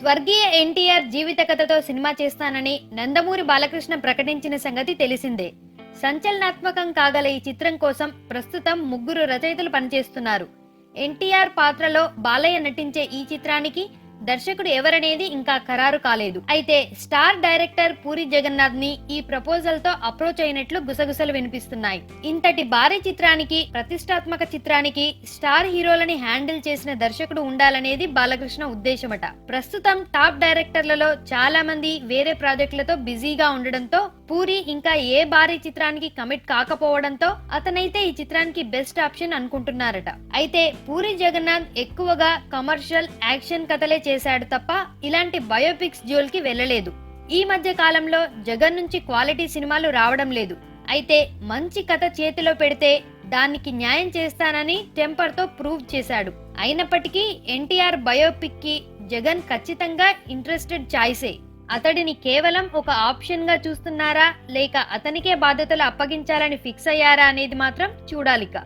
స్వర్గీయ ఎన్టీఆర్ జీవిత కథతో సినిమా చేస్తానని నందమూరి బాలకృష్ణ ప్రకటించిన సంగతి తెలిసిందే. సంచలనాత్మకం కాగల ఈ చిత్రం కోసం ప్రస్తుతం ముగ్గురు రచయితలు పనిచేస్తున్నారు. ఎన్టీఆర్ పాత్రలో బాలయ్య నటించే ఈ చిత్రానికి దర్శకుడు ఎవరనేది ఇంకా ఖరారు కాలేదు. అయితే స్టార్ డైరెక్టర్ పూరి జగన్నాథ్ ని ఈ ప్రపోజల్ తో అప్రోచ్ అయినట్లు గుసగుసలు వినిపిస్తున్నాయి. ఇంతటి భారీ చిత్రానికి, ప్రతిష్టాత్మక చిత్రానికి స్టార్ హీరోలని హ్యాండిల్ చేసిన దర్శకుడు ఉండాలనేది బాలకృష్ణ ఉద్దేశమట. ప్రస్తుతం టాప్ డైరెక్టర్లలో చాలా మంది వేరే ప్రాజెక్టులతో బిజీగా ఉండడంతో పూరి ఇంకా ఏ భారీ చిత్రానికి కమిట్ కాకపోవడంతో అతనైతే ఈ చిత్రానికి బెస్ట్ ఆప్షన్ అనుకుంటున్నారట. అయితే పూరి జగన్నాథ్ ఎక్కువగా కమర్షియల్ యాక్షన్ కథలే చేశాడు తప్ప ఇలాంటి బయోపిక్స్ జోల్కి వెళ్ళలేదు. ఈ మధ్య కాలంలో జగన్ నుంచి క్వాలిటీ సినిమాలు రావడం లేదు. అయితే మంచి కథ చేతిలో పెడితే దానికి న్యాయం చేస్తానని టెంపర్ తో ప్రూవ్ చేశాడు. అయినప్పటికీ ఎన్టీఆర్ బయోపిక్ కి జగన్ ఖచ్చితంగా ఇంట్రెస్టెడ్ చాయిసే. అతడిని కేవలం ఒక ఆప్షన్ గా చూస్తున్నారా లేక అతనికే బాధ్యతలు అప్పగించాలని ఫిక్స్ అయ్యారా అనేది మాత్రం చూడాలిక.